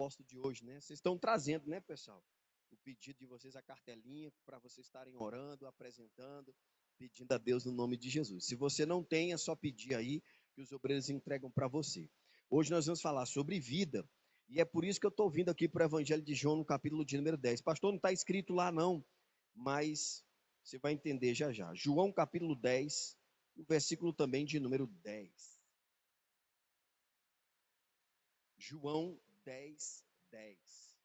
propósito de hoje, né? Vocês estão trazendo, né, pessoal? O pedido de vocês, a cartelinha, para vocês estarem orando, apresentando, pedindo a Deus no nome de Jesus. Se você não tem, é só pedir aí que os obreiros entregam para você. Hoje nós vamos falar sobre vida, e é por isso que eu estou vindo aqui para o Evangelho de João, no capítulo de número 10. Pastor, não está escrito lá não, mas você vai entender já já. João capítulo 10, o versículo também de número 10. João 10, 10.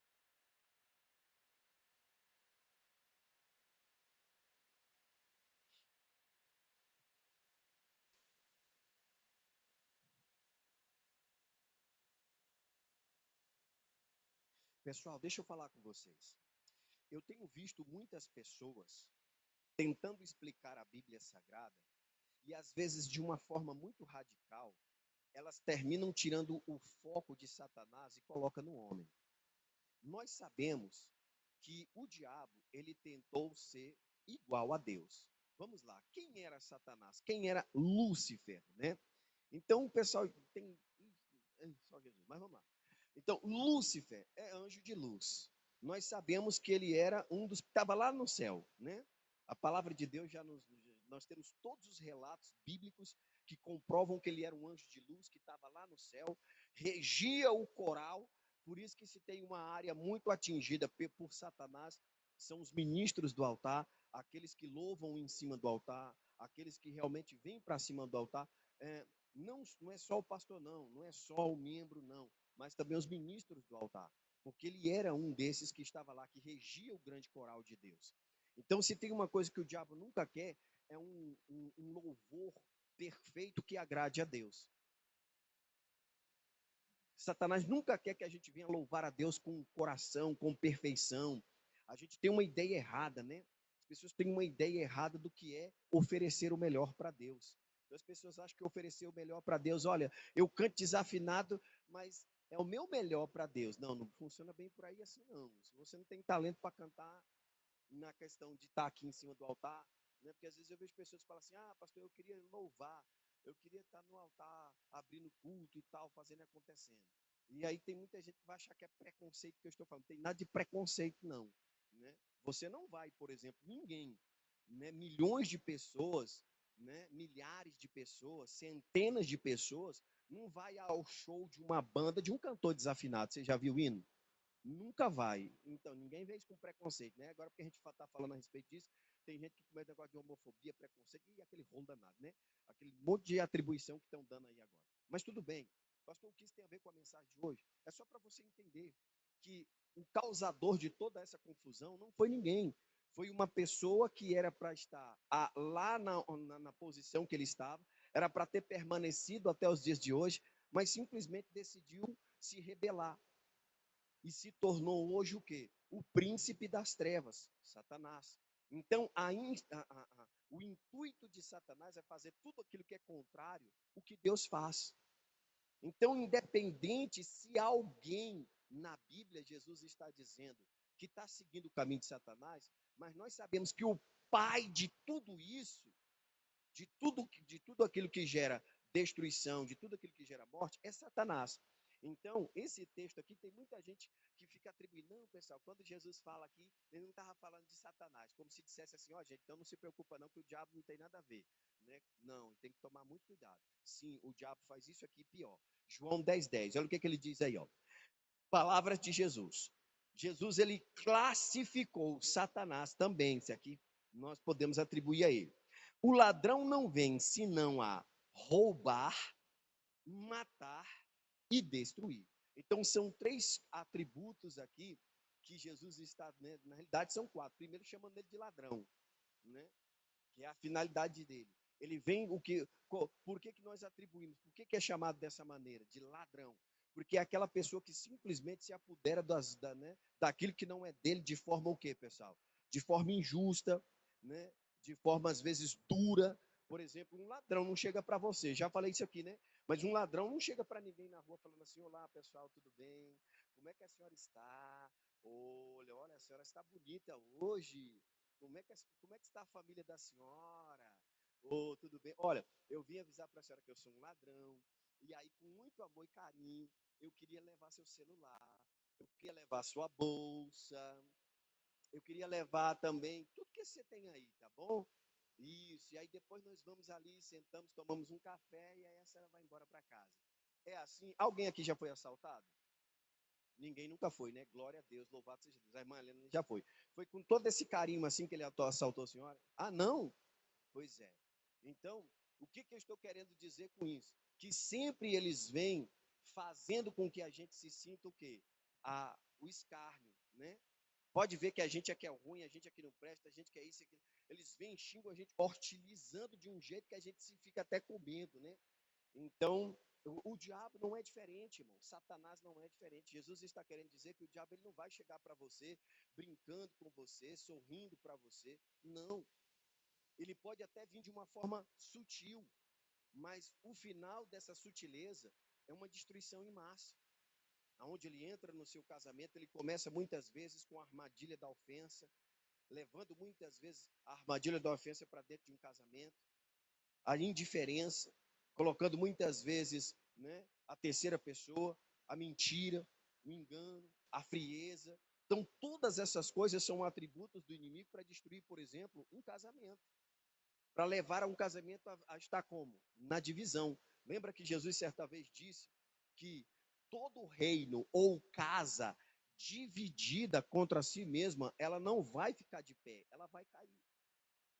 Pessoal, deixa eu falar com vocês. Eu tenho visto muitas pessoas tentando explicar a Bíblia Sagrada e às vezes de uma forma muito radical, elas terminam tirando o foco de Satanás e colocam no homem. Nós sabemos que o diabo, ele tentou ser igual a Deus. Vamos lá, quem era Satanás? Quem era Lúcifer, né? Então o pessoal tem só Jesus, mas vamos lá. Então, Lúcifer é anjo de luz. Nós sabemos que ele era um dos que estava lá no céu, né? A palavra de Deus nós temos todos os relatos bíblicos que comprovam que ele era um anjo de luz que estava lá no céu, regia o coral. Por isso que se tem uma área muito atingida por Satanás, são os ministros do altar, aqueles que louvam em cima do altar, aqueles que realmente vêm para cima do altar. Não é só o pastor, não é só o membro, não, mas também os ministros do altar, porque ele era um desses que estava lá, que regia o grande coral de Deus. Então, se tem uma coisa que o diabo nunca quer, é um louvor perfeito que agrade a Deus. Satanás nunca quer que a gente venha louvar a Deus com coração, com perfeição. A gente tem uma ideia errada, né? As pessoas têm uma ideia errada do que é oferecer o melhor para Deus. Então, as pessoas acham que oferecer o melhor para Deus, olha, eu canto desafinado, mas é o meu melhor para Deus. Não, não funciona bem por aí assim, não. Se você não tem talento para cantar, na questão de estar aqui em cima do altar, né? Porque às vezes eu vejo pessoas que falam assim, pastor, eu queria louvar, eu queria estar no altar, abrindo culto e tal, fazendo e acontecendo. E aí tem muita gente que vai achar que é preconceito que eu estou falando. Não tem nada de preconceito, não. Né? Você não vai, por exemplo, ninguém, né? Milhões de pessoas, né? Milhares de pessoas, centenas de pessoas, não vai ao show de uma banda de um cantor desafinado. Você já viu hino? Nunca vai. Então, ninguém vê isso com preconceito, né? Agora, porque a gente está falando a respeito disso, tem gente que comete negócio de homofobia, preconceito e aquele rolo danado, né? Aquele monte de atribuição que estão dando aí agora. Mas tudo bem. Pastor, o que isso tem a ver com a mensagem de hoje? É só para você entender que o causador de toda essa confusão não foi ninguém. Foi uma pessoa que era para estar lá na posição que ele estava, era para ter permanecido até os dias de hoje, mas simplesmente decidiu se rebelar e se tornou hoje o quê? O príncipe das trevas, Satanás. Então, o intuito de Satanás é fazer tudo aquilo que é contrário o que Deus faz. Então, independente se alguém na Bíblia, Jesus está dizendo que está seguindo o caminho de Satanás, mas nós sabemos que o pai de tudo isso, de tudo aquilo que gera destruição, de tudo aquilo que gera morte, é Satanás. Então, esse texto aqui, tem muita gente que fica atribuindo, não, pessoal, quando Jesus fala aqui, ele não estava falando de Satanás, como se dissesse assim, ó, gente, então não se preocupa não, que o diabo não tem nada a ver, né? Não, tem que tomar muito cuidado. Sim, o diabo faz isso aqui pior. João 10, 10, olha o que ele diz aí, ó. Palavras de Jesus. Jesus, ele classificou Satanás também, isso aqui nós podemos atribuir a ele. O ladrão não vem senão a roubar, matar e destruir. Então, são três atributos aqui que Jesus está, né, na realidade são quatro. Primeiro, chamando ele de ladrão, né, que é a finalidade dele. Ele vem, por que nós atribuímos? Por que é chamado dessa maneira, de ladrão? Porque é aquela pessoa que simplesmente se apodera né, daquilo que não é dele de forma o quê, pessoal? De forma injusta, né, de forma às vezes dura. Por exemplo, um ladrão não chega para você, já falei isso aqui, né? Mas um ladrão não chega para ninguém na rua falando assim, olá pessoal, tudo bem? Como é que a senhora está? Olha, a senhora está bonita hoje. Como é que está a família da senhora? Tudo bem? Olha, eu vim avisar para a senhora que eu sou um ladrão. E aí, com muito amor e carinho, eu queria levar seu celular. Eu queria levar sua bolsa, eu queria levar também tudo que você tem aí, tá bom? Isso, e aí depois nós vamos ali, sentamos, tomamos um café e aí a senhora vai embora para casa. É assim, alguém aqui já foi assaltado? Ninguém nunca foi, né? Glória a Deus, louvado seja Deus. A irmã Helena já foi. Foi com todo esse carinho assim que ele assaltou a senhora? Ah, não? Pois é. Então, o que, que eu estou querendo dizer com isso? Que sempre eles vêm fazendo com que a gente se sinta o quê? O escárnio, né? Pode ver que a gente aqui é ruim, a gente aqui não presta, a gente quer isso, aqui. Eles vêm, xingam a gente, hostilizando de um jeito que a gente se fica até com medo, né? Então, o diabo não é diferente, irmão. Satanás não é diferente. Jesus está querendo dizer que o diabo ele não vai chegar para você brincando com você, sorrindo para você. Não. Ele pode até vir de uma forma sutil, mas o final dessa sutileza é uma destruição em massa. Aonde ele entra no seu casamento, ele começa muitas vezes com a armadilha da ofensa, levando muitas vezes a armadilha da ofensa para dentro de um casamento, a indiferença, colocando muitas vezes, né, a terceira pessoa, a mentira, o engano, a frieza. Então, todas essas coisas são atributos do inimigo para destruir, por exemplo, um casamento, para levar a um casamento a estar como? Na divisão. Lembra que Jesus certa vez disse que todo reino ou casa dividida contra si mesma, ela não vai ficar de pé, ela vai cair.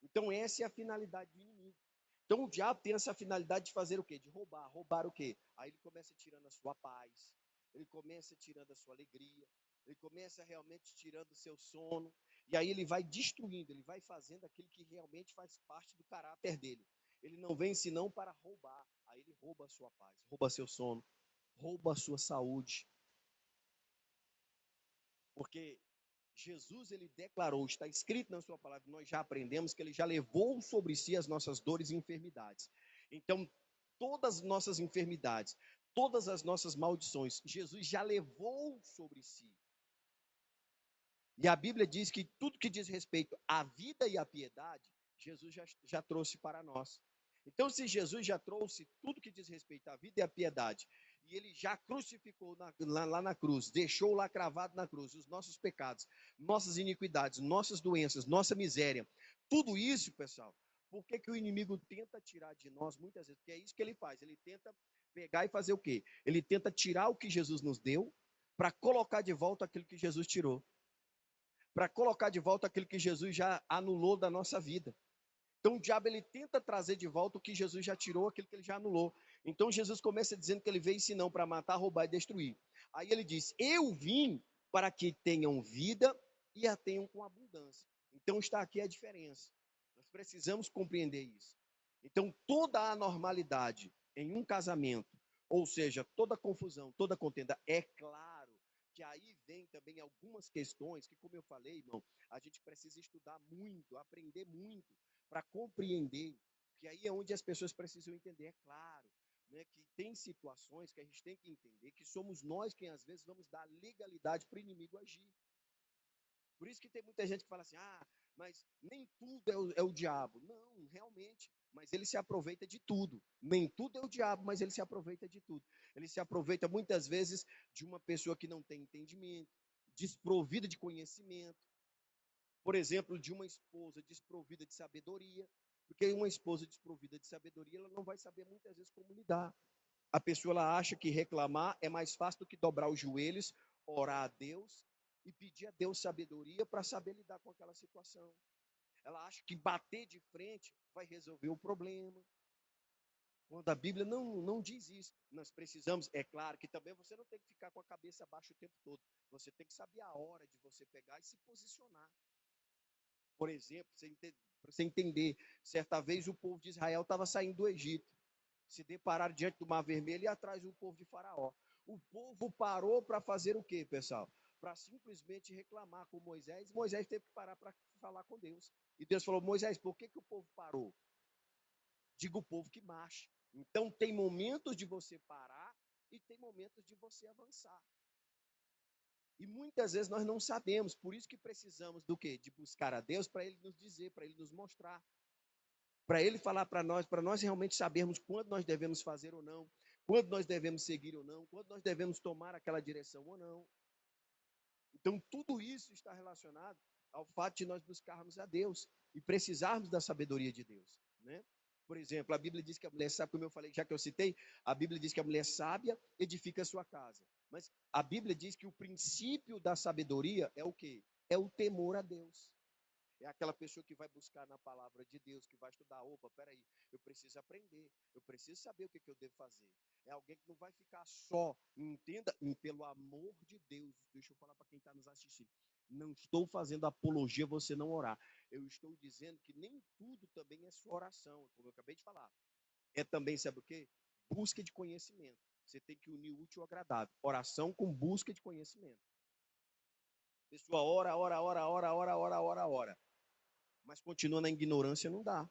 Então essa é a finalidade do inimigo. Então o diabo tem essa finalidade de fazer o quê? De roubar. Roubar o quê? Aí ele começa tirando a sua paz, ele começa tirando a sua alegria, ele começa realmente tirando o seu sono, e aí ele vai destruindo, ele vai fazendo aquilo que realmente faz parte do caráter dele. Ele não vem senão para roubar. Aí ele rouba a sua paz, rouba seu sono, rouba a sua saúde. Porque Jesus, ele declarou, está escrito na sua palavra, nós já aprendemos que ele já levou sobre si as nossas dores e enfermidades. Então, todas as nossas enfermidades, todas as nossas maldições, Jesus já levou sobre si. E a Bíblia diz que tudo que diz respeito à vida e à piedade, Jesus já trouxe para nós. Então, se Jesus já trouxe tudo que diz respeito à vida e à piedade, e ele já crucificou lá na cruz, deixou lá cravado na cruz os nossos pecados, nossas iniquidades, nossas doenças, nossa miséria, tudo isso, pessoal, por que, que o inimigo tenta tirar de nós muitas vezes? Porque é isso que ele faz, ele tenta pegar e fazer o quê? Ele tenta tirar o que Jesus nos deu para colocar de volta aquilo que Jesus tirou, para colocar de volta aquilo que Jesus já anulou da nossa vida. Então o diabo ele tenta trazer de volta o que Jesus já tirou, aquilo que ele já anulou. Então Jesus começa dizendo que ele veio senão para matar, roubar e destruir. Aí ele diz: "Eu vim para que tenham vida e a tenham com abundância". Então está aqui a diferença. Nós precisamos compreender isso. Então toda a anormalidade em um casamento, ou seja, toda confusão, toda contenda, é claro que aí vem também algumas questões que, como eu falei, irmão, a gente precisa estudar muito, aprender muito para compreender, que aí é onde as pessoas precisam entender, é claro, né, que tem situações que a gente tem que entender que somos nós quem às vezes vamos dar legalidade para o inimigo agir. Por isso que tem muita gente que fala assim, mas nem tudo é o diabo. Não, realmente, mas ele se aproveita de tudo. Nem tudo é o diabo, mas ele se aproveita de tudo. Ele se aproveita muitas vezes de uma pessoa que não tem entendimento, desprovida de conhecimento, por exemplo, de uma esposa desprovida de sabedoria, porque uma esposa desprovida de sabedoria, ela não vai saber muitas vezes como lidar. A pessoa ela acha que reclamar é mais fácil do que dobrar os joelhos, orar a Deus e pedir a Deus sabedoria para saber lidar com aquela situação. Ela acha que bater de frente vai resolver o problema. Quando a Bíblia não diz isso, nós precisamos, é claro que também você não tem que ficar com a cabeça baixa o tempo todo. Você tem que saber a hora de você pegar e se posicionar. Por exemplo, para você entender, certa vez o povo de Israel estava saindo do Egito, se depararam diante do Mar Vermelho e atrás do povo de Faraó. O povo parou para fazer o quê, pessoal? Para simplesmente reclamar com Moisés. Moisés teve que parar para falar com Deus. E Deus falou: Moisés, por que o povo parou? Diga o povo que marche. Então, tem momentos de você parar e tem momentos de você avançar. E muitas vezes nós não sabemos, por isso que precisamos do quê? De buscar a Deus para Ele nos dizer, para Ele nos mostrar, para Ele falar para nós realmente sabermos quando nós devemos fazer ou não, quando nós devemos seguir ou não, quando nós devemos tomar aquela direção ou não. Então, tudo isso está relacionado ao fato de nós buscarmos a Deus e precisarmos da sabedoria de Deus, né? Por exemplo, a Bíblia diz que a mulher sábia, como eu falei, já que eu citei, a Bíblia diz que a mulher sábia edifica a sua casa. Mas a Bíblia diz que o princípio da sabedoria é o quê? É o temor a Deus. É aquela pessoa que vai buscar na palavra de Deus, que vai estudar. Opa, peraí, eu preciso aprender, eu preciso saber o que eu devo fazer. É alguém que não vai ficar só, entenda, pelo amor de Deus. Deixa eu falar para quem está nos assistindo. Não estou fazendo apologia você não orar. Eu estou dizendo que nem tudo também é sua oração, como eu acabei de falar. É também, sabe o quê? Busca de conhecimento. Você tem que unir o útil ao agradável. Oração com busca de conhecimento. Pessoa ora, ora, ora, ora, ora, ora, ora, ora. Mas continua na ignorância, não dá.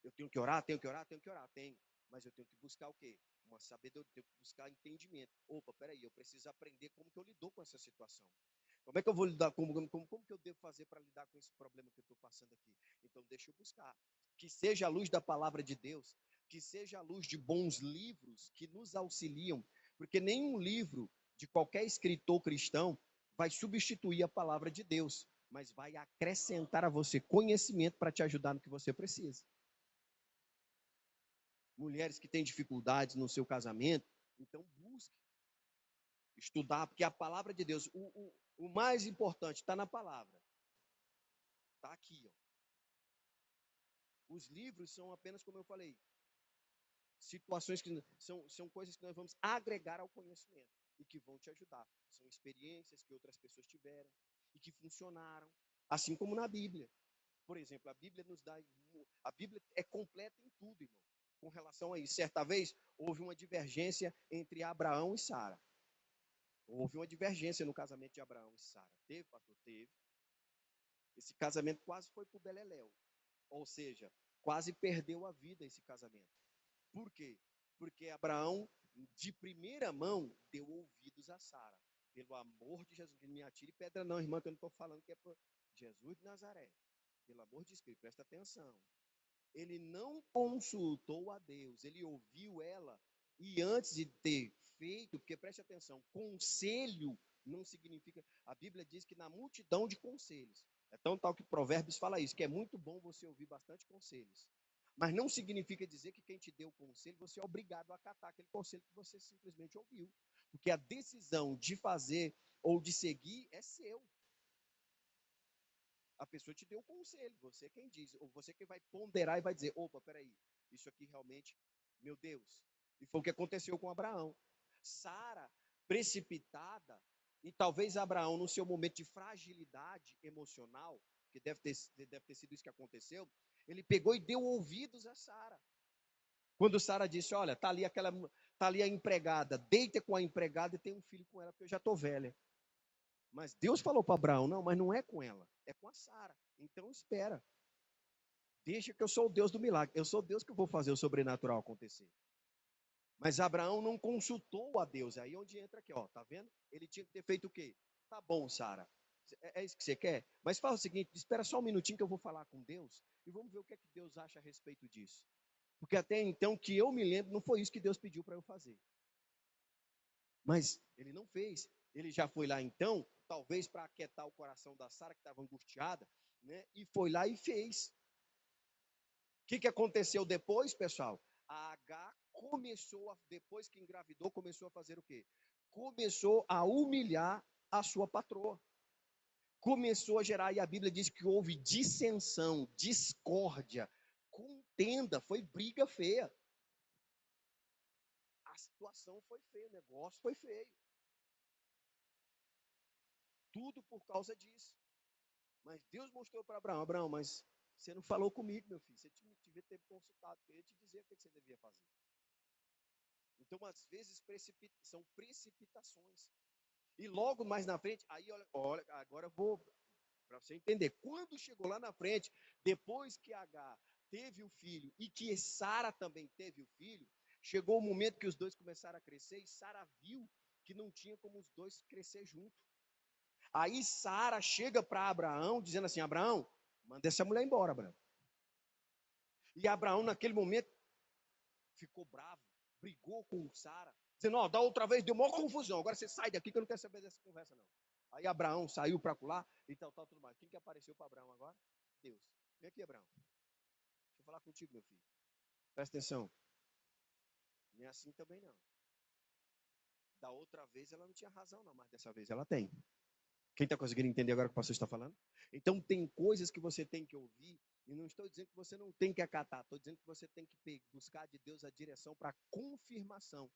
Eu tenho que orar, tenho que orar, tenho que orar, tenho. Mas eu tenho que buscar o quê? Uma sabedoria, tenho que buscar entendimento. Opa, peraí, eu preciso aprender como que eu lido com essa situação. Como é que eu vou lidar, como que eu devo fazer para lidar com esse problema que eu estou passando aqui? Então, deixa eu buscar. Que seja a luz da palavra de Deus, que seja a luz de bons livros que nos auxiliam, porque nenhum livro de qualquer escritor cristão vai substituir a palavra de Deus, mas vai acrescentar a você conhecimento para te ajudar no que você precisa. Mulheres que têm dificuldades no seu casamento, então busque estudar, porque a palavra de Deus, o mais importante está na palavra, está aqui, ó. Os livros são apenas, como eu falei, situações que são coisas que nós vamos agregar ao conhecimento e que vão te ajudar. São experiências que outras pessoas tiveram e que funcionaram, assim como na Bíblia. Por exemplo, a Bíblia nos dá, a Bíblia é completa em tudo, irmão. Com relação a isso, certa vez houve uma divergência entre Abraão e Sara. Houve uma divergência no casamento de Abraão e Sara. Teve, pastor? Teve. Esse casamento quase foi pro beleléu. Ou seja, quase perdeu a vida esse casamento. Por quê? Porque Abraão, de primeira mão, deu ouvidos a Sara. Pelo amor de Jesus, não me atire pedra não, irmã, que eu não estou falando que é por Jesus de Nazaré. Pelo amor de Cristo, presta atenção. Ele não consultou a Deus, ele ouviu ela e antes de ter feito, porque preste atenção, conselho não significa, a Bíblia diz que na multidão de conselhos, é tão tal que Provérbios fala isso, que é muito bom você ouvir bastante conselhos, mas não significa dizer que quem te deu o conselho, você é obrigado a acatar aquele conselho que você simplesmente ouviu, porque a decisão de fazer ou de seguir é seu. A pessoa te deu um conselho, você quem diz, ou você que vai ponderar e vai dizer, opa, peraí, isso aqui realmente, meu Deus. E foi o que aconteceu com Abraão. Sara, precipitada, e talvez Abraão, no seu momento de fragilidade emocional, que deve ter sido isso que aconteceu, ele pegou e deu ouvidos a Sara. Quando Sara disse, olha, tá ali a empregada, deita com a empregada e tem um filho com ela, porque eu já estou velha. Mas Deus falou para Abraão, não, mas não é com ela, é com a Sara. Então espera. Deixa que eu sou o Deus do milagre. Eu sou o Deus que vou fazer o sobrenatural acontecer. Mas Abraão não consultou a Deus. É aí onde entra aqui, ó, tá vendo? Ele tinha que ter feito o quê? Tá bom, Sara. É isso que você quer? Mas fala o seguinte, espera só um minutinho que eu vou falar com Deus e vamos ver o que é que Deus acha a respeito disso. Porque até então, que eu me lembro, não foi isso que Deus pediu para eu fazer. Mas ele não fez. Ele já foi lá então, talvez para aquietar o coração da Sara, que estava angustiada, né? E foi lá e fez. O que aconteceu depois, pessoal? A H começou, depois que engravidou, começou a fazer o quê? Começou a humilhar a sua patroa. Começou a gerar, e a Bíblia diz que houve dissensão, discórdia, contenda, foi briga feia. A situação foi feia, o negócio foi feio. Tudo por causa disso. Mas Deus mostrou para Abraão, Abraão, mas você não falou comigo, meu filho. Você devia ter consultado, eu ia te dizer o que você devia fazer. Então, às vezes, são precipitações. E logo mais na frente, aí olha agora eu vou, para você entender. Quando chegou lá na frente, depois que H teve o filho e que Sara também teve o filho, chegou o momento que os dois começaram a crescer e Sara viu que não tinha como os dois crescer junto. Aí Sara chega para Abraão dizendo assim, Abraão, manda essa mulher embora, Abraão. E Abraão naquele momento ficou bravo, brigou com Sara, Dizendo, ó, da outra vez deu maior confusão, agora você sai daqui que eu não quero saber dessa conversa, não. Aí Abraão saiu para lá e tal, tudo mais. Quem que apareceu para Abraão agora? Deus. Vem aqui, Abraão. Deixa eu falar contigo, meu filho. Presta atenção. Nem assim também não. Da outra vez ela não tinha razão, não, mas dessa vez ela tem. Quem está conseguindo entender agora o que o pastor está falando? Então, tem coisas que você tem que ouvir, e não estou dizendo que você não tem que acatar, estou dizendo que você tem que buscar de Deus a direção para a confirmação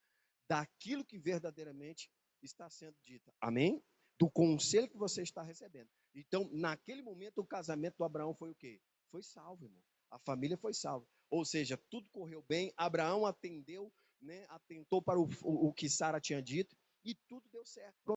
daquilo que verdadeiramente está sendo dito. Amém? Do conselho que você está recebendo. Então, naquele momento, o casamento do Abraão foi o quê? Foi salvo, irmão. A família foi salva. Ou seja, tudo correu bem, Abraão atendeu, né, atentou para o que Sara tinha dito, e tudo deu certo.